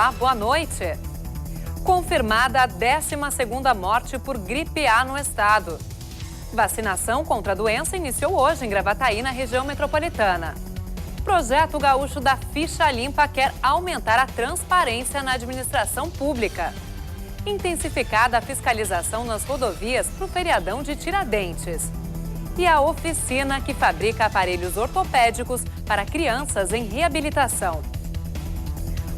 Olá, boa noite. Confirmada a 12ª morte por gripe A no estado. Vacinação contra a doença iniciou hoje em Gravataí, na região metropolitana. Projeto gaúcho da Ficha Limpa quer aumentar a transparência na administração pública. Intensificada a fiscalização nas rodovias para o feriadão de Tiradentes. E a oficina que fabrica aparelhos ortopédicos para crianças em reabilitação.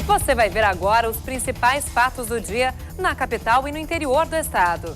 Você vai ver agora os principais fatos do dia na capital e no interior do estado.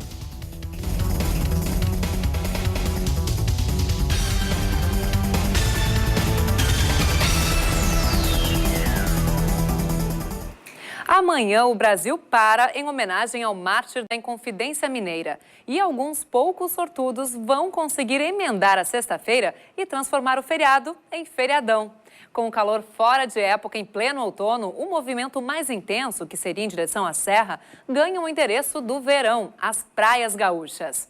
Amanhã, o Brasil para em homenagem ao mártir da Inconfidência Mineira. E alguns poucos sortudos vão conseguir emendar a sexta-feira e transformar o feriado em feriadão. Com o calor fora de época em pleno outono, o movimento mais intenso, que seria em direção à serra, ganha o endereço do verão, as praias gaúchas.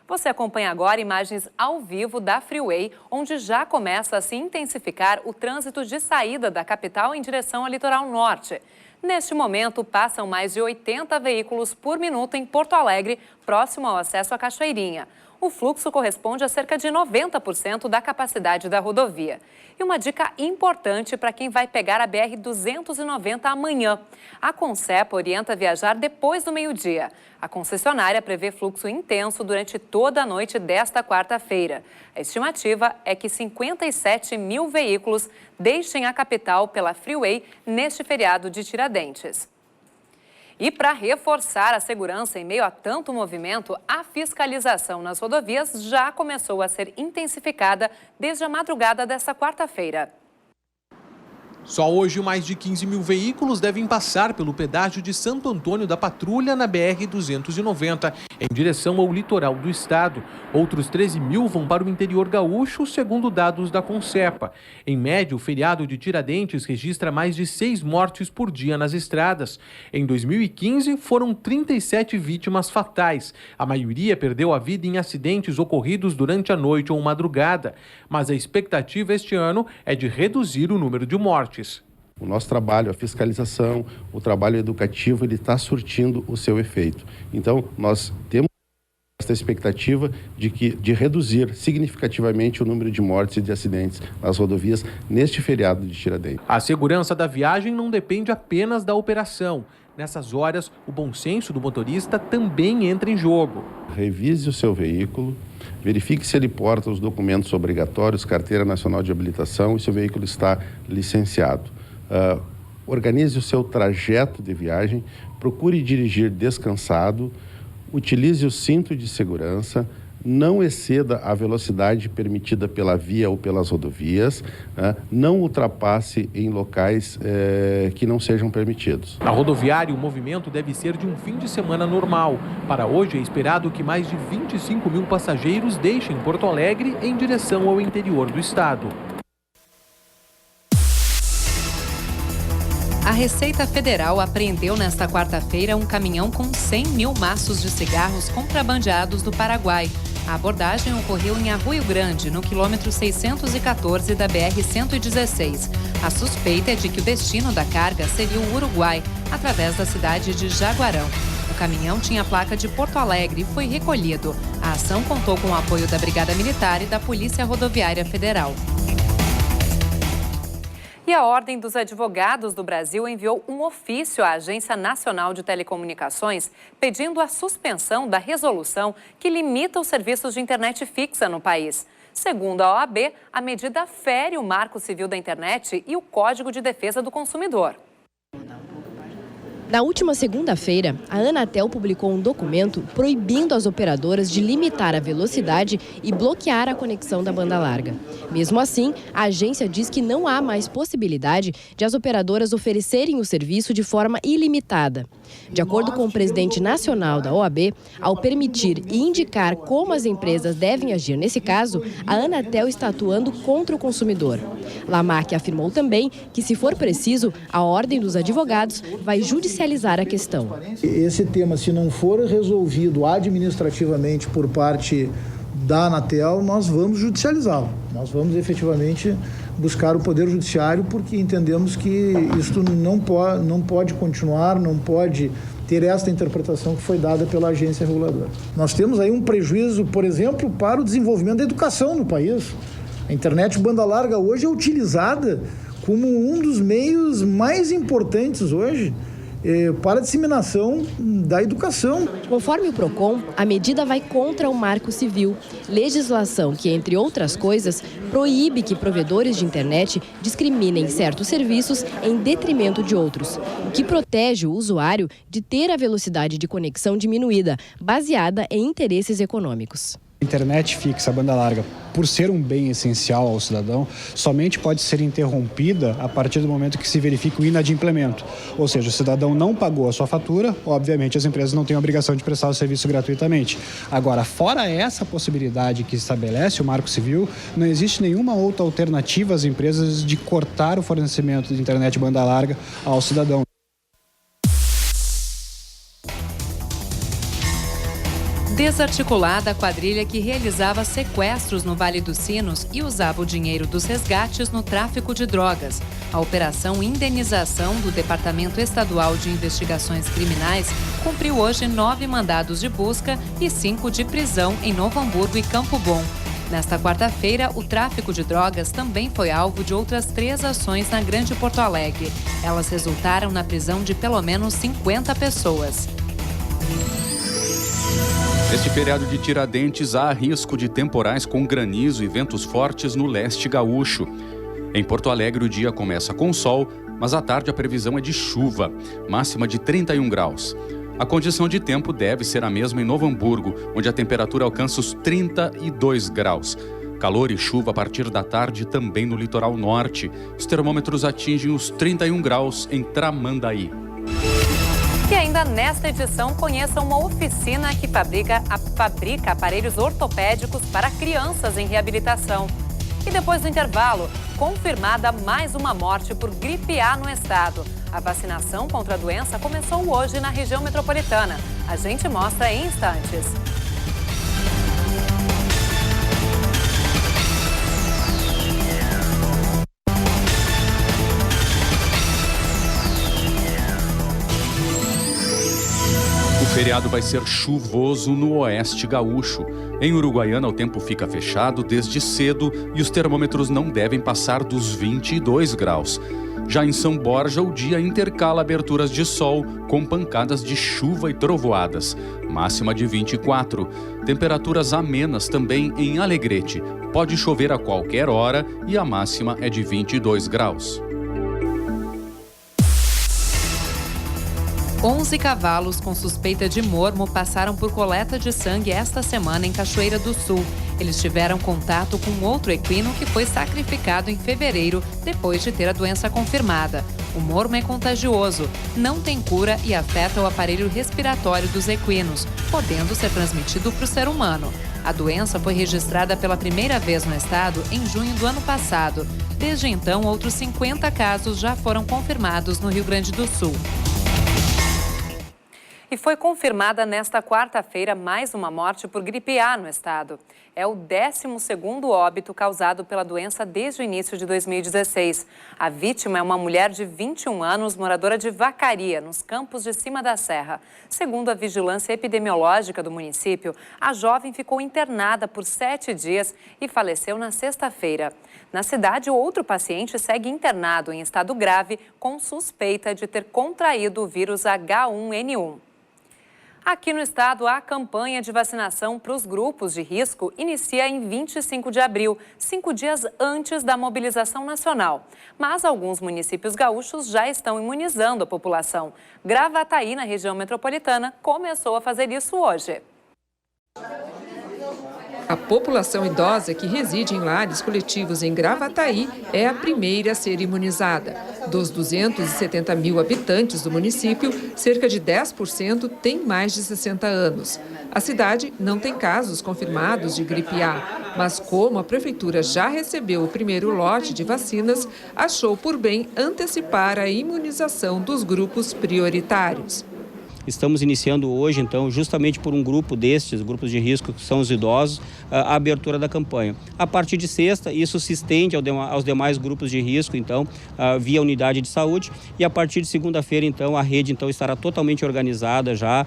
Você acompanha agora imagens ao vivo da Freeway, onde já começa a se intensificar o trânsito de saída da capital em direção ao litoral norte. Neste momento, passam mais de 80 veículos por minuto em Porto Alegre, próximo ao acesso à Cachoeirinha. O fluxo corresponde a cerca de 90% da capacidade da rodovia. E uma dica importante para quem vai pegar a BR-290 amanhã. A Concepa orienta a viajar depois do meio-dia. A concessionária prevê fluxo intenso durante toda a noite desta quarta-feira. A estimativa é que 57 mil veículos deixem a capital pela Freeway neste feriado de Tiradentes. E para reforçar a segurança em meio a tanto movimento, a fiscalização nas rodovias já começou a ser intensificada desde a madrugada desta quarta-feira. Só hoje, mais de 15 mil veículos devem passar pelo pedágio de Santo Antônio da Patrulha na BR-290, em direção ao litoral do estado. Outros 13 mil vão para o interior gaúcho, segundo dados da Concepa. Em média, o feriado de Tiradentes registra mais de 6 mortes por dia nas estradas. Em 2015, foram 37 vítimas fatais. A maioria perdeu a vida em acidentes ocorridos durante a noite ou madrugada. Mas a expectativa este ano é de reduzir o número de mortes. O nosso trabalho, a fiscalização, o trabalho educativo, ele está surtindo o seu efeito. Então, nós temos essa expectativa de reduzir significativamente o número de mortes e de acidentes nas rodovias neste feriado de Tiradentes. A segurança da viagem não depende apenas da operação. Nessas horas, o bom senso do motorista também entra em jogo. Revise o seu veículo, verifique se ele porta os documentos obrigatórios, carteira nacional de habilitação e se o veículo está licenciado. Organize o seu trajeto de viagem, procure dirigir descansado, utilize o cinto de segurança, não exceda a velocidade permitida pela via ou pelas rodovias, não ultrapasse em locais que não sejam permitidos. Na rodoviária, o movimento deve ser de um fim de semana normal. Para hoje, é esperado que mais de 25 mil passageiros deixem Porto Alegre em direção ao interior do estado. A Receita Federal apreendeu nesta quarta-feira um caminhão com 100 mil maços de cigarros contrabandeados do Paraguai. A abordagem ocorreu em Arroio Grande, no quilômetro 614 da BR-116. A suspeita é de que o destino da carga seria o Uruguai, através da cidade de Jaguarão. O caminhão tinha placa de Porto Alegre e foi recolhido. A ação contou com o apoio da Brigada Militar e da Polícia Rodoviária Federal. E a Ordem dos Advogados do Brasil enviou um ofício à Agência Nacional de Telecomunicações pedindo a suspensão da resolução que limita os serviços de internet fixa no país. Segundo a OAB, a medida fere o Marco Civil da Internet e o Código de Defesa do Consumidor. Na última segunda-feira, a Anatel publicou um documento proibindo as operadoras de limitar a velocidade e bloquear a conexão da banda larga. Mesmo assim, a agência diz que não há mais possibilidade de as operadoras oferecerem o serviço de forma ilimitada. De acordo com o presidente nacional da OAB, ao permitir e indicar como as empresas devem agir nesse caso, a Anatel está atuando contra o consumidor. Lamac afirmou também que, se for preciso, a Ordem dos Advogados vai judicializar a questão. Esse tema, se não for resolvido administrativamente por parte da Anatel, nós vamos judicializá-lo. Nós vamos efetivamente buscar o Poder Judiciário, porque entendemos que isto não pode continuar, não pode ter esta interpretação que foi dada pela agência reguladora. Nós temos aí um prejuízo, por exemplo, para o desenvolvimento da educação no país. A internet banda larga hoje é utilizada como um dos meios mais importantes hoje para a disseminação da educação. Conforme o PROCON, a medida vai contra o Marco Civil, legislação que, entre outras coisas, proíbe que provedores de internet discriminem certos serviços em detrimento de outros, o que protege o usuário de ter a velocidade de conexão diminuída, baseada em interesses econômicos. A internet fixa, a banda larga, por ser um bem essencial ao cidadão, somente pode ser interrompida a partir do momento que se verifica o inadimplemento. Ou seja, o cidadão não pagou a sua fatura, obviamente as empresas não têm a obrigação de prestar o serviço gratuitamente. Agora, fora essa possibilidade que estabelece o Marco Civil, não existe nenhuma outra alternativa às empresas de cortar o fornecimento de internet banda larga ao cidadão. Desarticulada a quadrilha que realizava sequestros no Vale dos Sinos e usava o dinheiro dos resgates no tráfico de drogas. A Operação Indenização do Departamento Estadual de Investigações Criminais cumpriu hoje 9 mandados de busca e 5 de prisão em Novo Hamburgo e Campo Bom. Nesta quarta-feira, o tráfico de drogas também foi alvo de outras 3 ações na Grande Porto Alegre. Elas resultaram na prisão de pelo menos 50 pessoas. Neste feriado de Tiradentes, há risco de temporais com granizo e ventos fortes no leste gaúcho. Em Porto Alegre, o dia começa com sol, mas à tarde a previsão é de chuva, máxima de 31 graus. A condição de tempo deve ser a mesma em Novo Hamburgo, onde a temperatura alcança os 32 graus. Calor e chuva a partir da tarde também no litoral norte. Os termômetros atingem os 31 graus em Tramandaí. E ainda nesta edição, conheça uma oficina que fabrica aparelhos ortopédicos para crianças em reabilitação. E depois do intervalo, confirmada mais uma morte por gripe A no estado. A vacinação contra a doença começou hoje na região metropolitana. A gente mostra em instantes. O feriado vai ser chuvoso no oeste gaúcho. Em Uruguaiana, o tempo fica fechado desde cedo e os termômetros não devem passar dos 22 graus. Já em São Borja, o dia intercala aberturas de sol com pancadas de chuva e trovoadas. Máxima de 24. Temperaturas amenas também em Alegrete. Pode chover a qualquer hora e a máxima é de 22 graus. 11 cavalos com suspeita de mormo passaram por coleta de sangue esta semana em Cachoeira do Sul. Eles tiveram contato com outro equino que foi sacrificado em fevereiro, depois de ter a doença confirmada. O mormo é contagioso, não tem cura e afeta o aparelho respiratório dos equinos, podendo ser transmitido para o ser humano. A doença foi registrada pela primeira vez no estado em junho do ano passado. Desde então, outros 50 casos já foram confirmados no Rio Grande do Sul. E foi confirmada nesta quarta-feira mais uma morte por gripe A no estado. É o 12º óbito causado pela doença desde o início de 2016. A vítima é uma mulher de 21 anos, moradora de Vacaria, nos Campos de Cima da Serra. Segundo a vigilância epidemiológica do município, a jovem ficou internada por 7 dias e faleceu na sexta-feira. Na cidade, outro paciente segue internado em estado grave com suspeita de ter contraído o vírus H1N1. Aqui no estado, a campanha de vacinação para os grupos de risco inicia em 25 de abril, 5 dias antes da mobilização nacional. Mas alguns municípios gaúchos já estão imunizando a população. Gravataí, na região metropolitana, começou a fazer isso hoje. A população idosa que reside em lares coletivos em Gravataí é a primeira a ser imunizada. Dos 270 mil habitantes do município, cerca de 10% tem mais de 60 anos. A cidade não tem casos confirmados de gripe A, mas como a prefeitura já recebeu o primeiro lote de vacinas, achou por bem antecipar a imunização dos grupos prioritários. Estamos iniciando hoje, então, justamente por um grupo destes, grupos de risco, que são os idosos, a abertura da campanha. A partir de sexta, isso se estende aos demais grupos de risco, então, via unidade de saúde, e a partir de segunda-feira, então, a rede então, estará totalmente organizada, já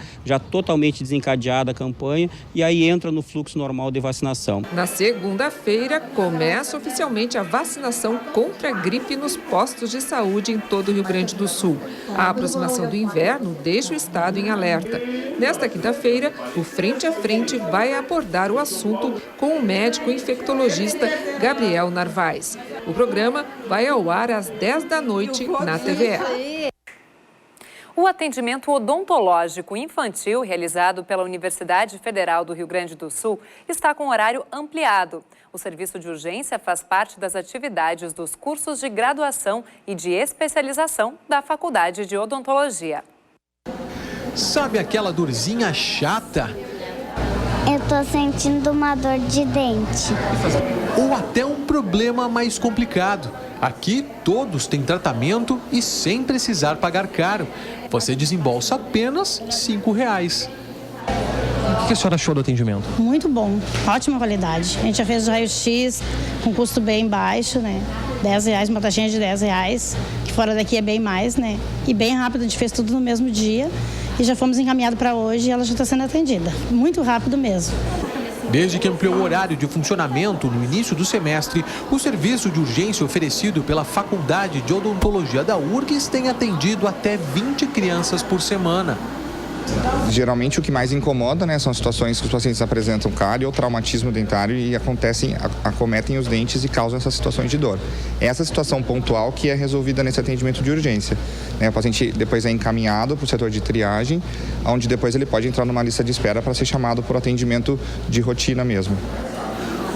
totalmente desencadeada a campanha, e aí entra no fluxo normal de vacinação. Na segunda-feira, começa oficialmente a vacinação contra a gripe nos postos de saúde em todo o Rio Grande do Sul. A aproximação do inverno deixa o estado em alerta. Nesta quinta-feira, o Frente a Frente vai abordar o assunto com o médico infectologista Gabriel Narvaez. O programa vai ao ar às 10 da noite na TVE. O atendimento odontológico infantil realizado pela Universidade Federal do Rio Grande do Sul está com horário ampliado. O serviço de urgência faz parte das atividades dos cursos de graduação e de especialização da Faculdade de Odontologia. Sabe aquela dorzinha chata? Eu tô sentindo uma dor de dente. Ou até um problema mais complicado. Aqui todos têm tratamento e sem precisar pagar caro. Você desembolsa apenas R$ 5,00. O que a senhora achou do atendimento? Muito bom, ótima qualidade. A gente já fez o raio-x com custo bem baixo, né? R$10, uma taxinha de R$10, que fora daqui é bem mais, né? E bem rápido, a gente fez tudo no mesmo dia. E já fomos encaminhados para hoje e ela já está sendo atendida. Muito rápido mesmo. Desde que ampliou o horário de funcionamento no início do semestre, o serviço de urgência oferecido pela Faculdade de Odontologia da URGS tem atendido até 20 crianças por semana. Geralmente o que mais incomoda, né, são situações que os pacientes apresentam cárie ou traumatismo dentário e acometem os dentes e causam essas situações de dor. Essa situação pontual que é resolvida nesse atendimento de urgência. Né, o paciente depois é encaminhado para o setor de triagem, onde depois ele pode entrar numa lista de espera para ser chamado por atendimento de rotina mesmo.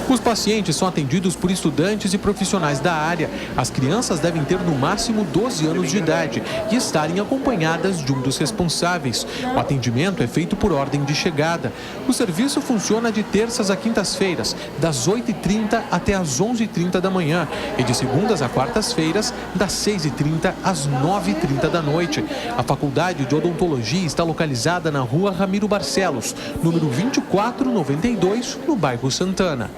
Os pacientes são atendidos por estudantes e profissionais da área. As crianças devem ter no máximo 12 anos de idade e estarem acompanhadas de um dos responsáveis. O atendimento é feito por ordem de chegada. O serviço funciona de terças a quintas-feiras, das 8h30 até as 11h30 da manhã e de segundas a quartas-feiras, das 6h30 às 9h30 da noite. A Faculdade de Odontologia está localizada na Rua Ramiro Barcelos, número 2492, no bairro Santana.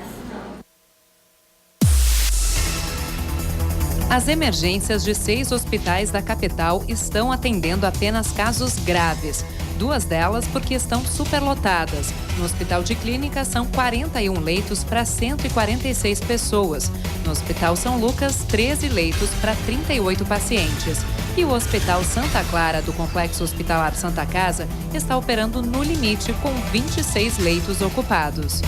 As emergências de 6 hospitais da capital estão atendendo apenas casos graves. 2 delas porque estão superlotadas. No Hospital de Clínica são 41 leitos para 146 pessoas. No Hospital São Lucas, 13 leitos para 38 pacientes. E o Hospital Santa Clara, do Complexo Hospitalar Santa Casa, está operando no limite com 26 leitos ocupados.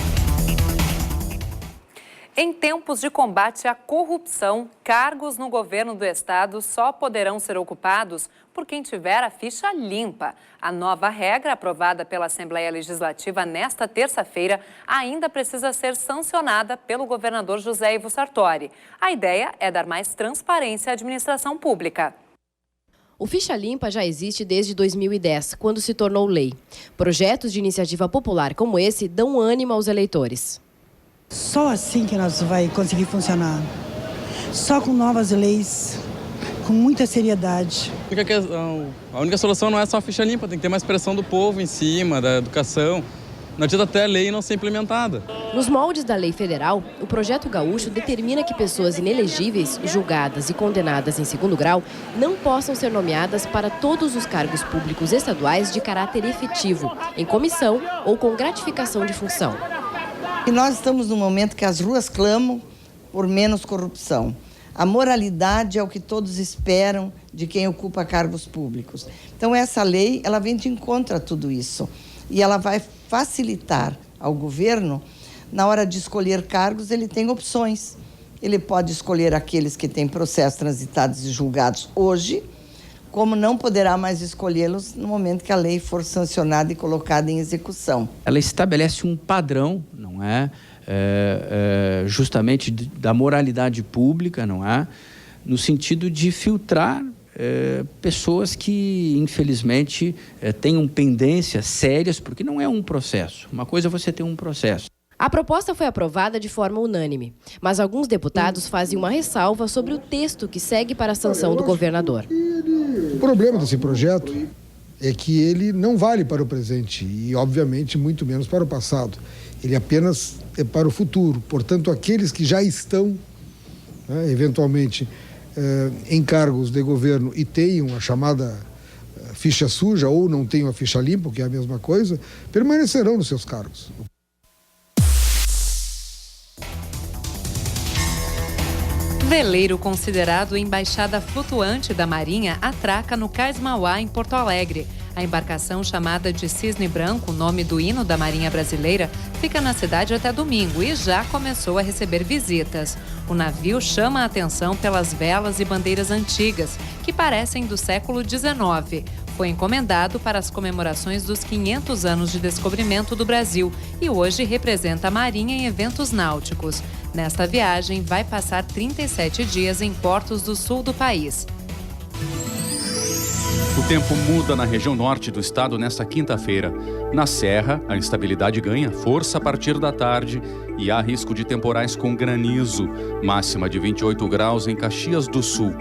Em tempos de combate à corrupção, cargos no governo do estado só poderão ser ocupados por quem tiver a ficha limpa. A nova regra, aprovada pela Assembleia Legislativa nesta terça-feira, ainda precisa ser sancionada pelo governador José Ivo Sartori. A ideia é dar mais transparência à administração pública. O Ficha Limpa já existe desde 2010, quando se tornou lei. Projetos de iniciativa popular como esse dão ânimo aos eleitores. Só assim que nós vai conseguir funcionar. Só com novas leis, com muita seriedade. A única solução não é só a ficha limpa, tem que ter mais pressão do povo em cima, da educação. Não adianta até a lei não ser implementada. Nos moldes da lei federal, o projeto gaúcho determina que pessoas inelegíveis, julgadas e condenadas em 2º grau não possam ser nomeadas para todos os cargos públicos estaduais de caráter efetivo, em comissão ou com gratificação de função. E nós estamos num momento que as ruas clamam por menos corrupção. A moralidade é o que todos esperam de quem ocupa cargos públicos. Então, essa lei, ela vem de encontro a tudo isso. E ela vai facilitar ao governo, na hora de escolher cargos, ele tem opções. Ele pode escolher aqueles que têm processos transitados e julgados hoje, como não poderá mais escolhê-los no momento que a lei for sancionada e colocada em execução. Ela estabelece um padrão, não é? Justamente da moralidade pública, não é? No sentido de filtrar pessoas que, infelizmente, tenham pendências sérias, porque não é um processo. Uma coisa é você ter um processo. A proposta foi aprovada de forma unânime, mas alguns deputados fazem uma ressalva sobre o texto que segue para a sanção do governador. O problema desse projeto é que ele não vale para o presente e, obviamente, muito menos para o passado. Ele apenas é para o futuro. Portanto, aqueles que já estão, né, eventualmente, em cargos de governo e tenham a chamada ficha suja ou não tenham a ficha limpa, que é a mesma coisa, permanecerão nos seus cargos. Veleiro considerado embaixada flutuante da Marinha atraca no Cais Mauá, em Porto Alegre. A embarcação, chamada de Cisne Branco, nome do hino da Marinha Brasileira, fica na cidade até domingo e já começou a receber visitas. O navio chama a atenção pelas velas e bandeiras antigas, que parecem do século XIX. Foi encomendado para as comemorações dos 500 anos de descobrimento do Brasil e hoje representa a Marinha em eventos náuticos. Nesta viagem, vai passar 37 dias em portos do sul do país. O tempo muda na região norte do estado nesta quinta-feira. Na Serra, a instabilidade ganha força a partir da tarde e há risco de temporais com granizo, máxima de 28 graus em Caxias do Sul.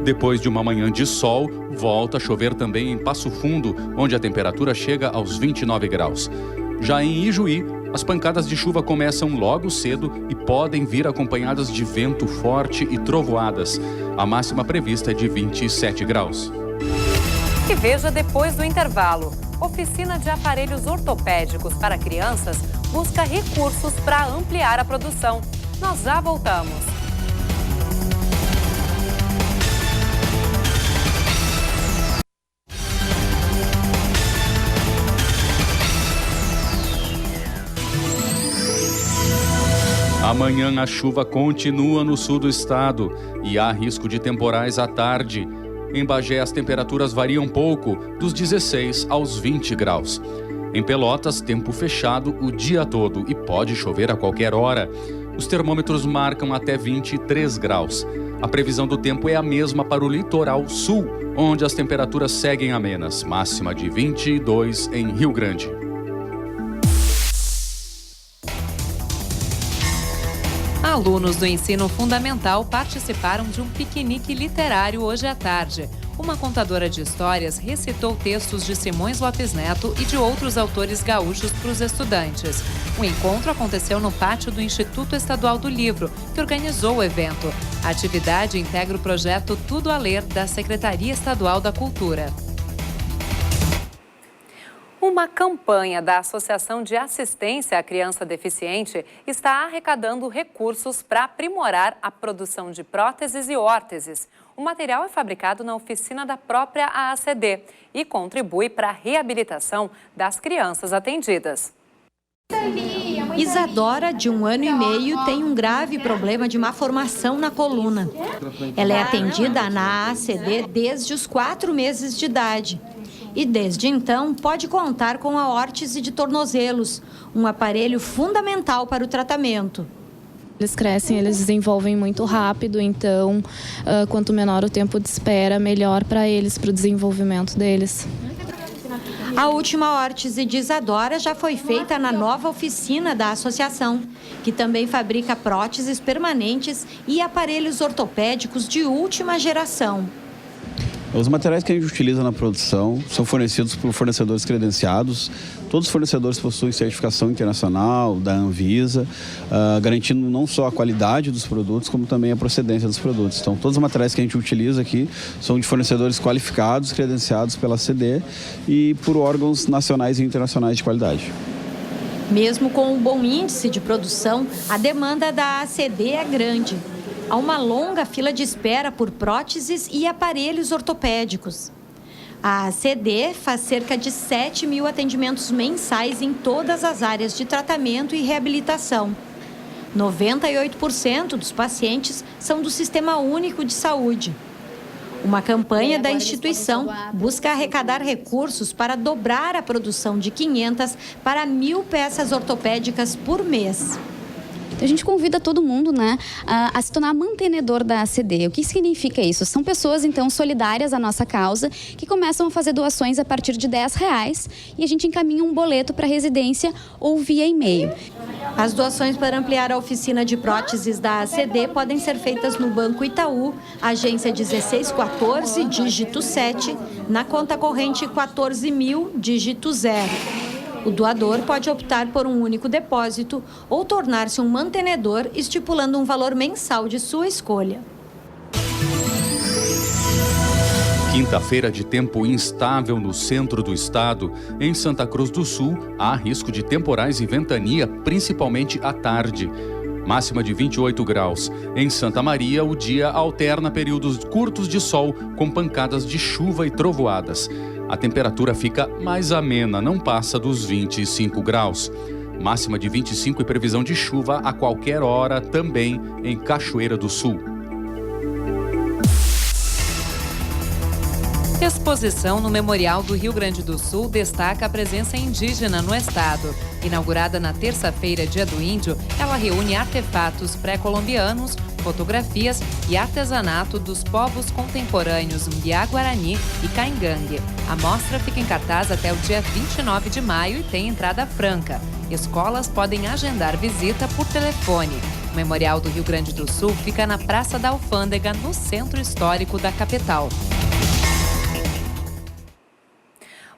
Depois de uma manhã de sol, volta a chover também em Passo Fundo, onde a temperatura chega aos 29 graus. Já em Ijuí, as pancadas de chuva começam logo cedo e podem vir acompanhadas de vento forte e trovoadas. A máxima prevista é de 27 graus. E veja depois do intervalo. Oficina de aparelhos ortopédicos para crianças busca recursos para ampliar a produção. Nós já voltamos. Amanhã a chuva continua no sul do estado e há risco de temporais à tarde. Em Bagé, as temperaturas variam pouco, dos 16 aos 20 graus. Em Pelotas, tempo fechado o dia todo e pode chover a qualquer hora. Os termômetros marcam até 23 graus. A previsão do tempo é a mesma para o litoral sul, onde as temperaturas seguem amenas, máxima de 22 em Rio Grande. Alunos do ensino fundamental participaram de um piquenique literário hoje à tarde. Uma contadora de histórias recitou textos de Simões Lopes Neto e de outros autores gaúchos para os estudantes. O encontro aconteceu no pátio do Instituto Estadual do Livro, que organizou o evento. A atividade integra o projeto Tudo a Ler da Secretaria Estadual da Cultura. Uma campanha da Associação de Assistência à Criança Deficiente está arrecadando recursos para aprimorar a produção de próteses e órteses. O material é fabricado na oficina da própria AACD e contribui para a reabilitação das crianças atendidas. Isadora, de 1 ano e meio, tem um grave problema de má formação na coluna. Ela é atendida na AACD desde os 4 meses de idade. E desde então pode contar com a órtese de tornozelos, um aparelho fundamental para o tratamento. Eles crescem, eles desenvolvem muito rápido, então quanto menor o tempo de espera, melhor para eles, para o desenvolvimento deles. A última órtese de Isadora já foi feita na nova oficina da associação, que também fabrica próteses permanentes e aparelhos ortopédicos de última geração. Os materiais que a gente utiliza na produção são fornecidos por fornecedores credenciados. Todos os fornecedores possuem certificação internacional da Anvisa, garantindo não só a qualidade dos produtos, como também a procedência dos produtos. Então, todos os materiais que a gente utiliza aqui são de fornecedores qualificados, credenciados pela AACD e por órgãos nacionais e internacionais de qualidade. Mesmo com um bom índice de produção, a demanda da AACD é grande. Há uma longa fila de espera por próteses e aparelhos ortopédicos. A AACD faz cerca de 7 mil atendimentos mensais em todas as áreas de tratamento e reabilitação. 98% dos pacientes são do Sistema Único de Saúde. Uma campanha da instituição busca arrecadar recursos para dobrar a produção de 500 para 1.000 peças ortopédicas por mês. Então a gente convida todo mundo, né, a se tornar mantenedor da ACD. O que significa isso? São pessoas, então, solidárias à nossa causa, que começam a fazer doações a partir de R$10 e a gente encaminha um boleto para a residência ou via e-mail. As doações para ampliar a oficina de próteses da ACD podem ser feitas no Banco Itaú, agência 1614, dígito 7, na conta corrente 14.000, dígito 0. O doador pode optar por um único depósito ou tornar-se um mantenedor, estipulando um valor mensal de sua escolha. Quinta-feira de tempo instável no centro do estado. Em Santa Cruz do Sul, há risco de temporais e ventania, principalmente à tarde. Máxima de 28 graus. Em Santa Maria, o dia alterna períodos curtos de sol com pancadas de chuva e trovoadas. A temperatura fica mais amena, não passa dos 25 graus. Máxima de 25 e previsão de chuva a qualquer hora, também em Cachoeira do Sul. Exposição no Memorial do Rio Grande do Sul destaca a presença indígena no estado. Inaugurada na terça-feira, Dia do Índio, ela reúne artefatos pré-colombianos, fotografias e artesanato dos povos contemporâneos Mbiá-Guarani e Caingangue. A mostra fica em cartaz até o dia 29 de maio e tem entrada franca. Escolas podem agendar visita por telefone. O Memorial do Rio Grande do Sul fica na Praça da Alfândega, no centro histórico da capital.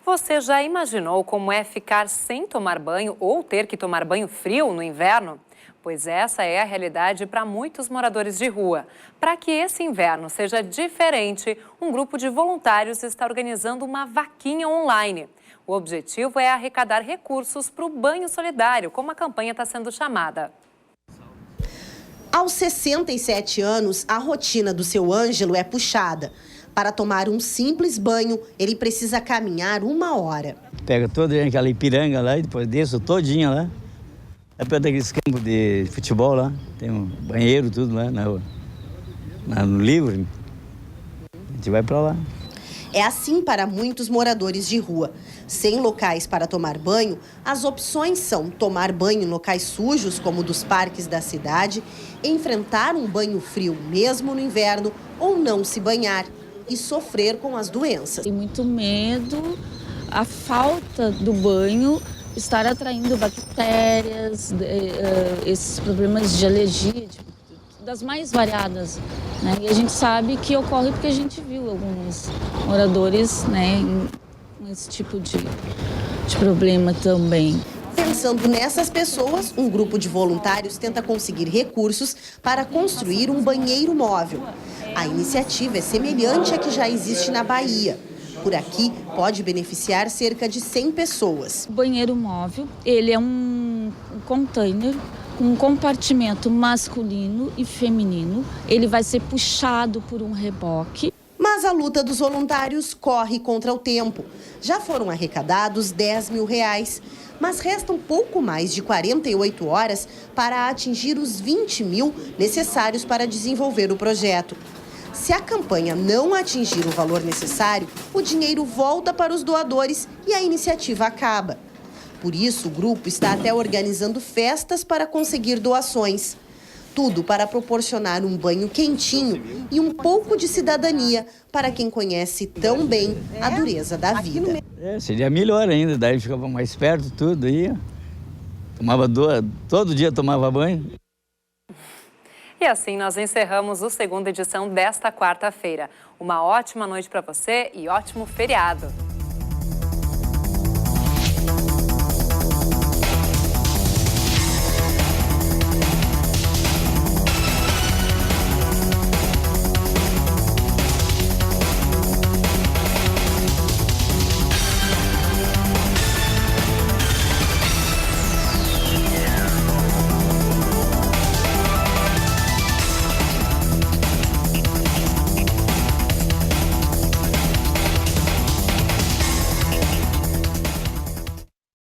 Você já imaginou como é ficar sem tomar banho ou ter que tomar banho frio no inverno? Pois essa é a realidade para muitos moradores de rua. Para que esse inverno seja diferente, um grupo de voluntários está organizando uma vaquinha online. O objetivo é arrecadar recursos para o banho solidário, como a campanha está sendo chamada. Aos 67 anos, a rotina do seu Ângelo é puxada. Para tomar um simples banho, ele precisa caminhar 1 hora. Pega toda aquela Ipiranga lá e depois desço todinha lá. É perto daqueles campos de futebol lá. Tem um banheiro, tudo lá no livro. A gente vai para lá. É assim para muitos moradores de rua. Sem locais para tomar banho, as opções são tomar banho em locais sujos, como dos parques da cidade, enfrentar um banho frio mesmo no inverno ou não se banhar e sofrer com as doenças. Tem muito medo, a falta do banho estar atraindo bactérias, esses problemas de alergia, das mais variadas, né? E a gente sabe que ocorre porque a gente viu alguns moradores, né, com esse tipo de problema também. Pensando nessas pessoas, um grupo de voluntários tenta conseguir recursos para construir um banheiro móvel. A iniciativa é semelhante à que já existe na Bahia. Por aqui, pode beneficiar cerca de 100 pessoas. O banheiro móvel, ele é um container com um compartimento masculino e feminino. Ele vai ser puxado por um reboque. Mas a luta dos voluntários corre contra o tempo. Já foram arrecadados R$10 mil, mas restam pouco mais de 48 horas para atingir os 20 mil necessários para desenvolver o projeto. Se a campanha não atingir o valor necessário, o dinheiro volta para os doadores e a iniciativa acaba. Por isso, o grupo está até organizando festas para conseguir doações. Tudo para proporcionar um banho quentinho e um pouco de cidadania para quem conhece tão bem a dureza da vida. Seria melhor ainda, daí ficava mais perto tudo aí. Todo dia tomava banho. E assim nós encerramos a segunda edição desta quarta-feira. Uma ótima noite para você e ótimo feriado!